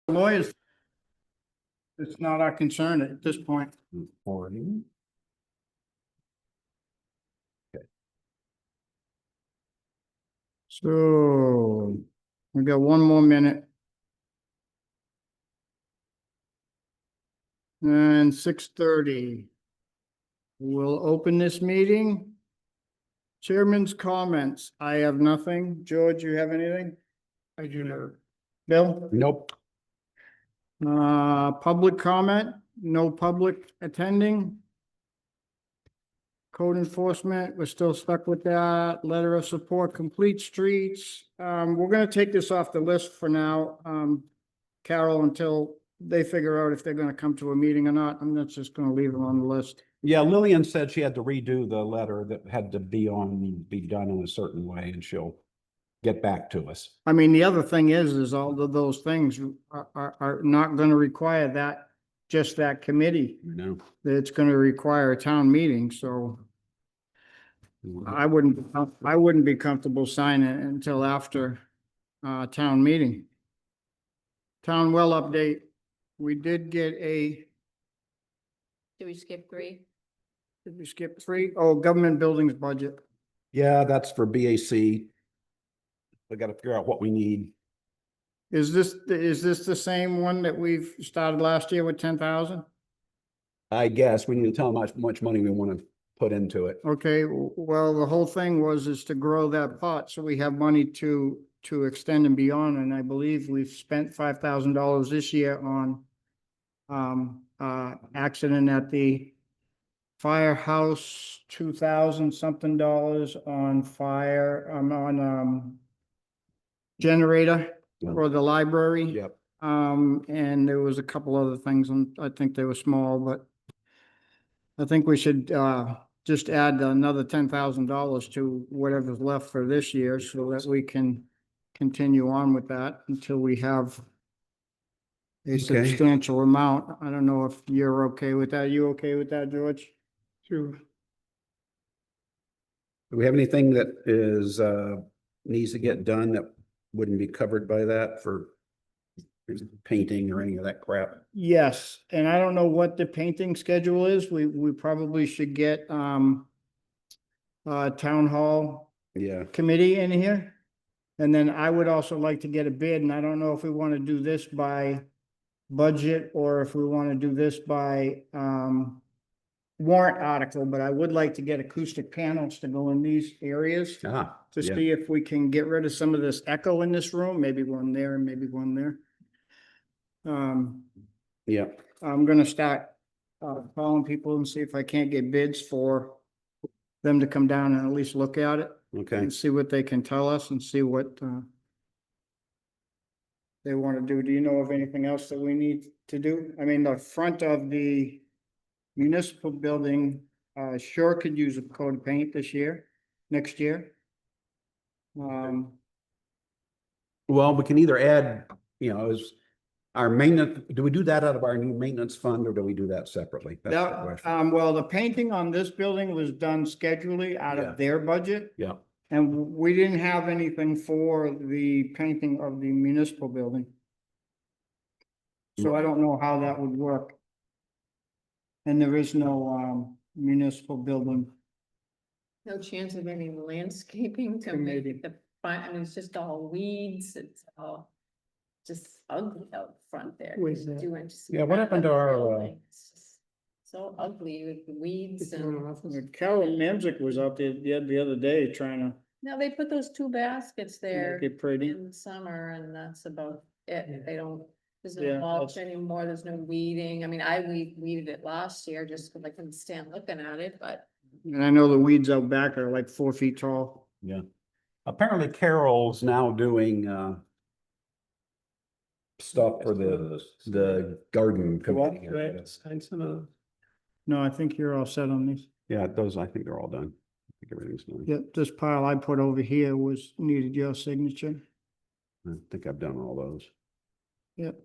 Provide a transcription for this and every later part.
Lawyers, it's not our concern at this point. Morning. So we got one more minute. And 6:30. We'll open this meeting. Chairman's comments. I have nothing. George, you have anything? I do not. Bill? Nope. Public comment, no public attending. Code enforcement, we're still stuck with that. Letter of support, complete streets. We're gonna take this off the list for now, Carol, until they figure out if they're gonna come to a meeting or not. I'm not just gonna leave them on the list. Yeah, Lillian said she had to redo the letter that had to be done in a certain way, and she'll get back to us. I mean, the other thing is all of those things are not gonna require that, just that committee. No. It's gonna require a town meeting, so I wouldn't be comfortable signing it until after town meeting. Town well update. We did get a, Did we skip 3? did we skip 3? Oh, government buildings budget. Yeah, that's for BAC. We gotta figure out what we need. Is this the same one that we've started last year with 10,000? I guess we need to tell them how much money we want to put into it. Okay, well, the whole thing is to grow that pot, so we have money to extend and beyond, and I believe we've spent $5,000 this year on accident at the firehouse, 2,000 something dollars on fire, on generator for the library. Yep. And there was a couple other things, and I think they were small, but I think we should just add another $10,000 to whatever's left for this year, so that we can continue on with that until we have a substantial amount. I don't know if you're okay with that. You okay with that, George? Sure. Do we have anything that is needs to get done that wouldn't be covered by that for painting or any of that crap? Yes, and I don't know what the painting schedule is. We probably should get town hall Yeah. committee in here. And then I would also like to get a bid, and I don't know if we want to do this by budget or if we want to do this by warrant article, but I would like to get acoustic panels to go in these areas to Yeah. see if we can get rid of some of this echo in this room, maybe one there and maybe one there. Yeah. I'm gonna start calling people and see if I can't get bids for them to come down and at least look at it Okay. and see what they can tell us and see what they want to do. Do you know of anything else that we need to do? I mean, the front of the municipal building sure could use a coat of paint next year. Well, we can either add, as our maintenance, do we do that out of our new maintenance fund, or do we do that separately? That's the question. Well, the painting on this building was done schedulally out Yeah. of their budget. Yeah. And we didn't have anything for the painting of the municipal building. So I don't know how that would work. And there is no municipal building. No chance of any landscaping to Maybe. make the front, I mean, it's just all weeds, it's all just ugly out front there. Where's that? Yeah, what happened to our, So ugly with the weeds and, Carol Manzik was out there the other day trying to no, they put those 2 baskets there make it pretty. in the summer and that's about it. They don't, there's no Yeah, mulch that's- anymore, there's no weeding. I mean, I weeded it last year just because I couldn't stand looking at it, but And I know the weeds out back are like 4 feet tall. yeah. Apparently Carol's now doing stuff for the garden committee. No, I think you're all set on these. Yeah, those, I think they're all done. I think everything's done. Yep, this pile I put over here needed your signature. I think I've done all those. Yep.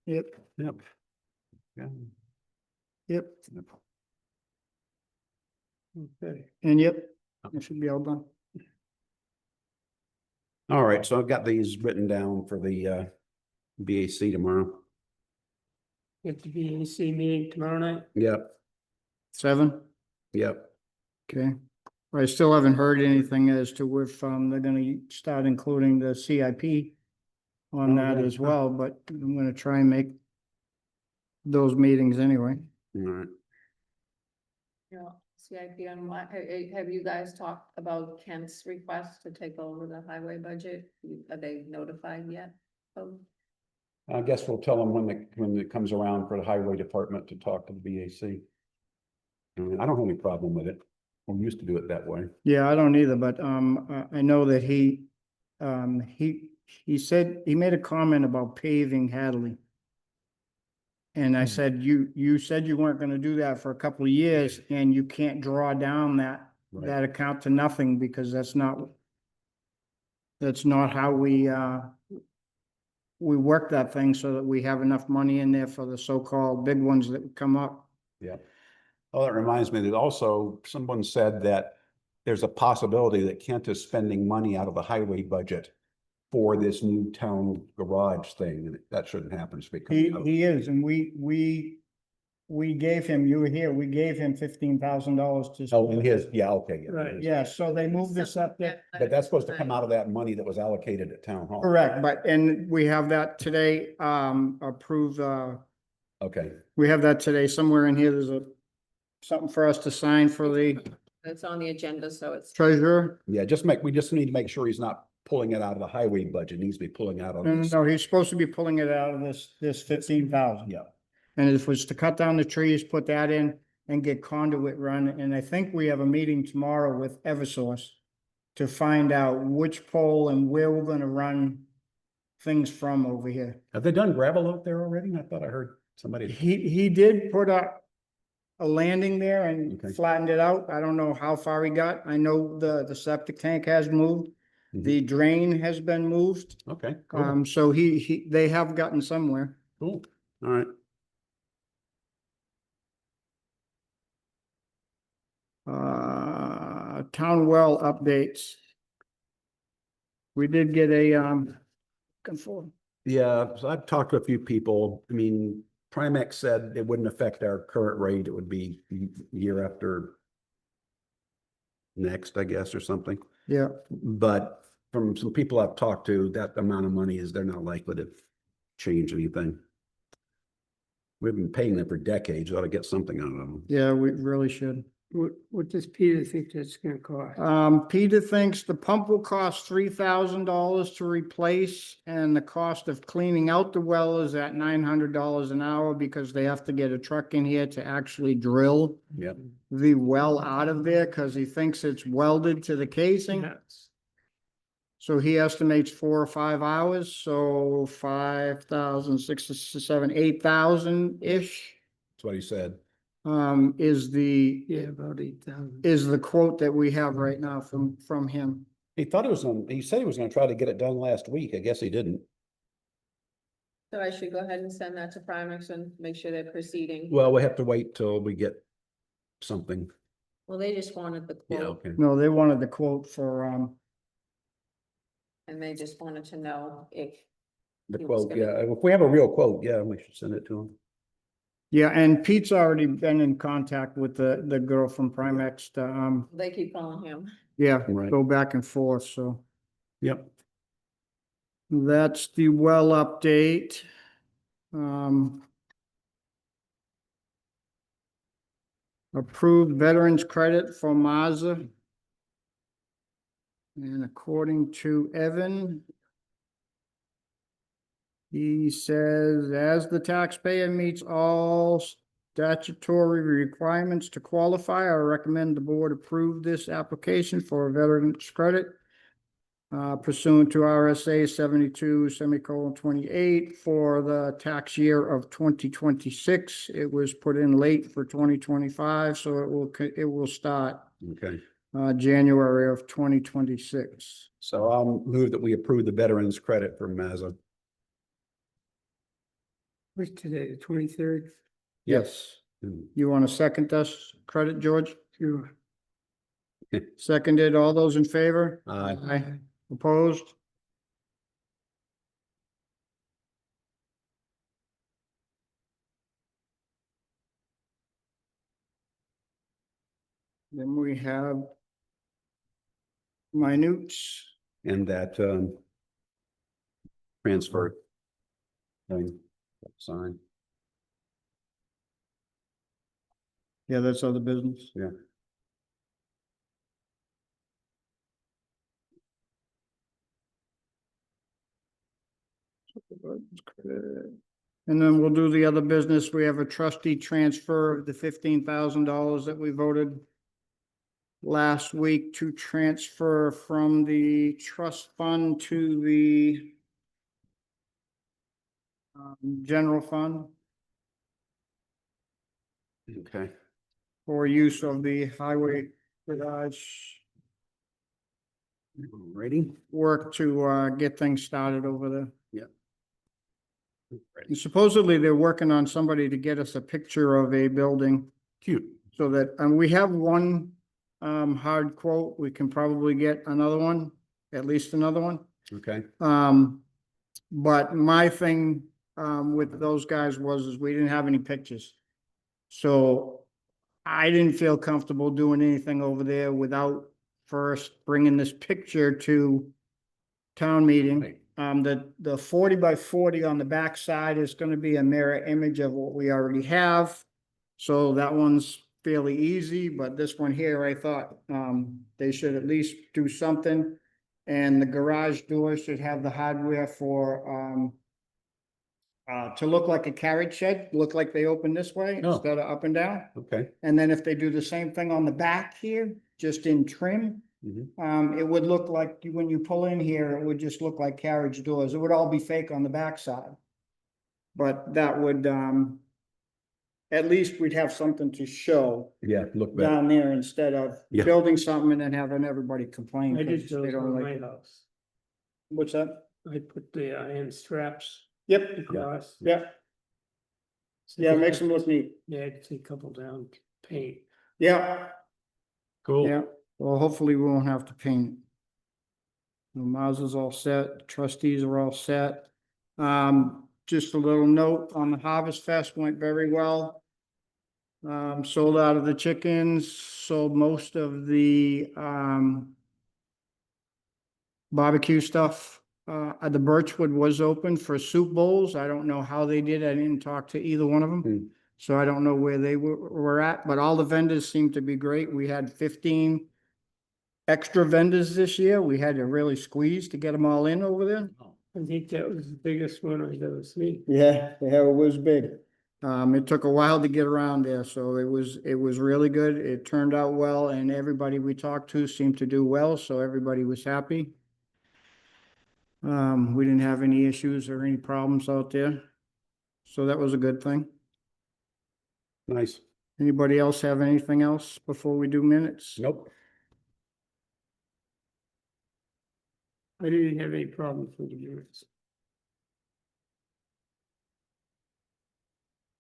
Yep, Yep. Yeah. yep, Yep. okay, and yep, it should be all done. All right, so I've got these written down for the BAC tomorrow. At the BAC meeting tomorrow night. Yep, 7? yep. Okay. I still haven't heard anything as to if, they're gonna start including the CIP on Oh, that yeah. as well, but I'm gonna try and make those meetings anyway. All right. Yeah, CIP on what, have you guys talked about Kent's request to take over the highway budget? Are they notified yet? Oh, I guess we'll tell them when it comes around for the highway department to talk to the BAC. I mean, I don't have any problem with it. We used to do it that way. Yeah, I don't either, but, I know that he said, he made a comment about paving Hadley. And I said, you said you weren't gonna do that for a couple of years, and you can't draw down that Right. account to nothing, because that's not how we work that thing so that we have enough money in there for the so-called big ones that come up. Yeah. Oh, that reminds me that also someone said that there's a possibility that Kent is spending money out of the highway budget for this new town garage thing, and that shouldn't happen. He is, and we gave him, you were here, we gave him $15,000 to. Oh, and his, yeah, okay, yeah. Right. it is. Yeah, so they moved this up there. But that's supposed to come out of that money that was allocated at town hall. Correct, and we have that today, approved, Okay, we have that today, somewhere in here, there's something for us to sign for the it's on the agenda, so it's. treasurer. yeah, we just need to make sure he's not pulling it out of the highway budget. It needs to be pulling out of No, this. no, he's supposed to be pulling it out of this 15,000. Yeah, And if it was to cut down the trees, put that in and get conduit run, and I think we have a meeting tomorrow with Eversource to find out which pole and where we're gonna run things from over here. have they done gravel out there already? I thought I heard somebody. He did put a landing there and Okay. flattened it out. I don't know how far he got. I know the septic tank has moved. Mhm. The drain has been moved. Okay, cool, So they have gotten somewhere. cool, all right. Town well updates. We did get a, conform. Yeah, so I've talked to a few people. I mean, Primex said it wouldn't affect our current rate. It would be year after next, I guess, or something. Yeah, But from some people I've talked to, that amount of money they're not likely to change anything. We've been paying them for decades. Ought to get something out of them. yeah, we really should. What does Peter think that's gonna cost? Peter thinks the pump will cost $3,000 to replace, and the cost of cleaning out the well is at $900 an hour, because they have to get a truck in here to actually drill Yep. the well out of there, because he thinks it's welded to the casing. Nuts. So he estimates 4 or 5 hours, so 5,000, 6, 7, 8,000-ish, That's what he said. is Yeah, about 8,000. the quote that we have right now from him. He said he was gonna try to get it done last week. I guess he didn't. So I should go ahead and send that to Primex and make sure they're proceeding. Well, we have to wait till we get something. Well, they just wanted the Yeah, quote, okay. No, they wanted the quote for, and they just wanted to know if. The He was quote, gonna- yeah. If we have a real quote, yeah, we should send it to him. yeah, and Pete's already been in contact with the girl from Primex to, They keep calling him. yeah, Right. go back and forth, so. Yep. That's the well update. Approved veterans credit for Mazza. And according to Evan, he says, as the taxpayer meets all statutory requirements to qualify, I recommend the board approve this application for a veterans credit pursuant to RSA 72:28 for the tax year of 2026. It was put in late for 2025, so it will start Okay. January of 2026. So I'll move that we approve the veterans credit for Mazza. What's today, the 23rd? Yes. You want to second us credit, George? Sure. Seconded. All those in favor? Aye. Aye. Opposed? Then we have minutes. And that, transfer thing, sign, Yeah, that's other business. yeah. And then we'll do the other business. We have a trustee transfer of the $15,000 that we voted last week to transfer from the trust fund to the general fund Okay, for use of the highway garage ready? work to get things started over there. Ready. And supposedly they're working on somebody to get us a picture of a building Cute. so that, and we have one hard quote. We can probably get another one, at least another one. Okay, But my thing with those guys is we didn't have any pictures. So I didn't feel comfortable doing anything over there without first bringing this picture to town meeting. Right. The 40 by 40 on the back side is gonna be a mirror image of what we already have. So that one's fairly easy, but this one here, I thought, they should at least do something. And the garage door should have the hardware for, to look like a carriage shed, look like they open this way Oh. instead of up and down. okay. And then if they do the same thing on the back here, just in trim, Mhm. it would look like when you pull in here, it would just look like carriage doors. It would all be fake on the backside. But that would, at least we'd have something to show Yeah, look better. down there instead of Yeah. building something and then having everybody complain. I did 'cause those they don't on like my it. house. What's that? I put the end straps Yep, across. yeah, So yeah, it they makes had- them look neat. Yeah, I take a couple down, paint. Yeah, Cool. yeah. Well, hopefully we won't have to paint. The Mazza's all set, trustees are all set. Just a little note on the Harvest Fest went very well. Sold out of the chickens, sold most of the, barbecue stuff. The Birchwood was open for soup bowls. I don't know how they did. I didn't talk to either one of Hmm. them. So I don't know where they were at, but all the vendors seemed to be great. We had 15 extra vendors this year. We had to really squeeze to get them all in over there. I think that was the biggest one I've ever seen. Yeah, it was big. It took a while to get around there, so it was really good. It turned out well, and everybody we talked to seemed to do well, so everybody was happy. We didn't have any issues or any problems out there, so that was a good thing. Nice. Anybody else have anything else before we do minutes? Nope. I didn't have any problems with the units.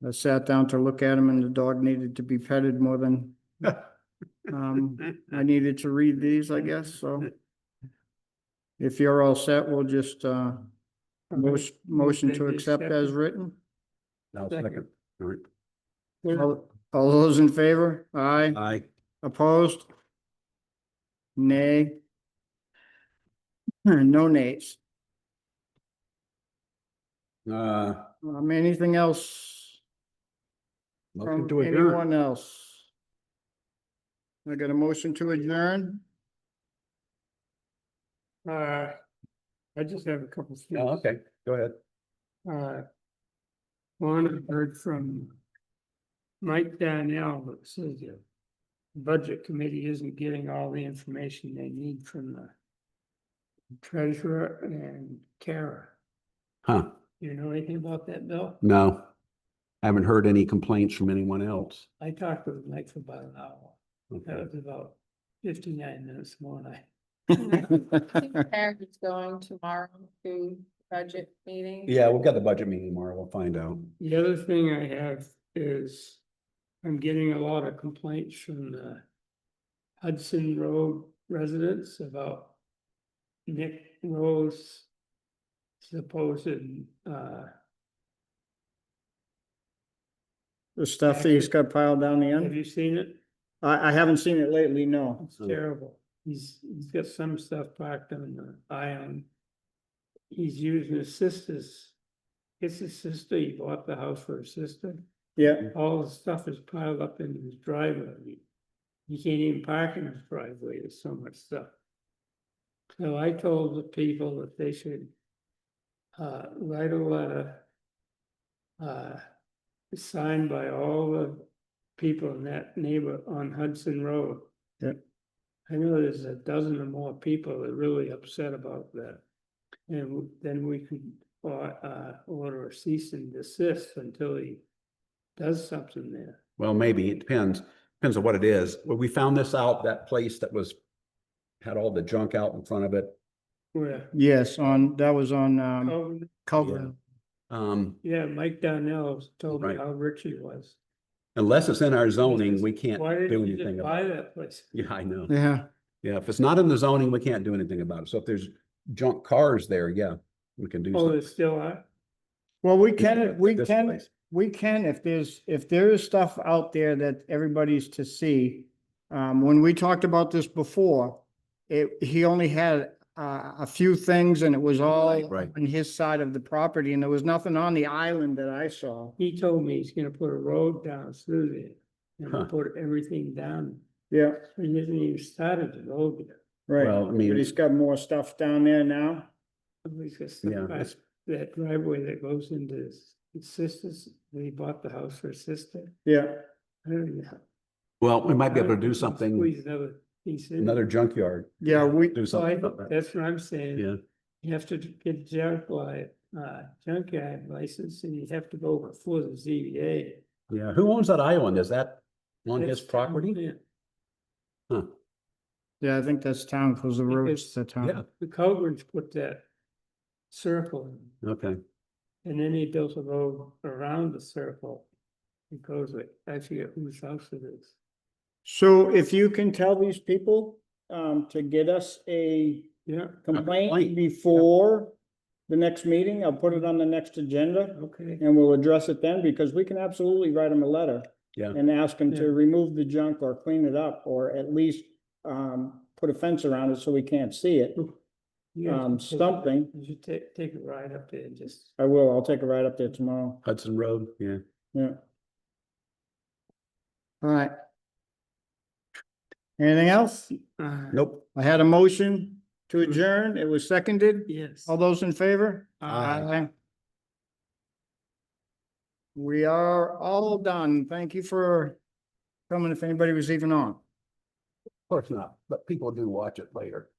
I sat down to look at him and the dog needed to be petted more than I needed to read these, I guess, so. If you're all set, we'll just motion to accept as written. Now, Second. second. All right. All those in favor? Aye. Aye. Opposed? Nay. No nays. Anything else Motion from to adjourn. anyone else? I got a motion to adjourn. I just have a couple things. Oh, okay, go ahead. One, I heard from Mike Danielle that says the budget committee isn't getting all the information they need from the treasurer and Kara. Huh, You know anything about that, Bill? no. Haven't heard any complaints from anyone else. I talked with Mike for about an hour. That Okay. was about 59 minutes more than I. I think Karen is going tomorrow to budget meeting. Yeah, we've got the budget meeting tomorrow, we'll find out. The other thing I have is I'm getting a lot of complaints from the Hudson Road residents about Nick Rose supposed, The stuff that he's got piled down the have end. you seen it? I haven't seen it lately, no. It's terrible. He's got some stuff parked on the island. He's using his sister's, it's his sister, he bought the house for his sister. Yeah, All the stuff is piled up in his driveway. He can't even park in his driveway, there's so much stuff. So I told the people that they should write a letter signed by all the people in that neighbor on Hudson Road. Yep. I know there's a dozen or more people that are really upset about that. And then we could order a cease and desist until he does something there. Well, maybe, it depends on what it is. Well, we found this out, that place that had all the junk out in front of it. Where? yes, that was on, Oh, Culver. yeah, Mike Donnell told me Right. how rich he was. Unless it's in our zoning, we can't Why didn't do you anything just about buy it. that place? Yeah, I know. Yeah, Yeah, if it's not in the zoning, we can't do anything about it. So if there's junk cars there, yeah, we can do Oh, something. there still are? well, This place. if there is stuff out there that everybody's to see. When we talked about this before, he only had a few things and it was all Right. on his side of the property and there was nothing on the island that I saw. He told me he's gonna put a road down through there Huh. and put everything down. Yeah, He hasn't even started the road yet. right. Well, I mean- But he's got more stuff down there now. He's got stuff Yeah, past that driveway that goes into his sister's, he bought the house for his sister. Yeah, I don't know. Well, we might be able to I do think something, Squeeze another piece in. another junkyard, yeah, do So I something think about that. that's what I'm saying. Yeah, You have to get junkyard license and you have to go before the ZBA. yeah. Who owns that island? Is that on his That's property? yeah. Huh, yeah, I think that's town because the road's Because- the yeah, town. The Culver's put that circle in, okay. and then he built a road around the circle. It goes like, I forget whose house it is. So if you can tell these people, to get us a Yeah, complaint complaint. before the next meeting, I'll put it on the next agenda. okay. And we'll address it then, because we can absolutely write them a letter Yeah, and ask them Yeah. to remove the junk or clean it up, or at least, put a fence around it so we can't see it. You guys should take- Something. You should take a ride up there and just, I will, I'll take a ride up there tomorrow, Hudson Road, yeah. yeah. All right. Anything else? Nope. I had a motion to adjourn, it was seconded, yes. all those in favor? Aye. We are all done, thank you for coming, if anybody was even on. Of course not, but people do watch it later.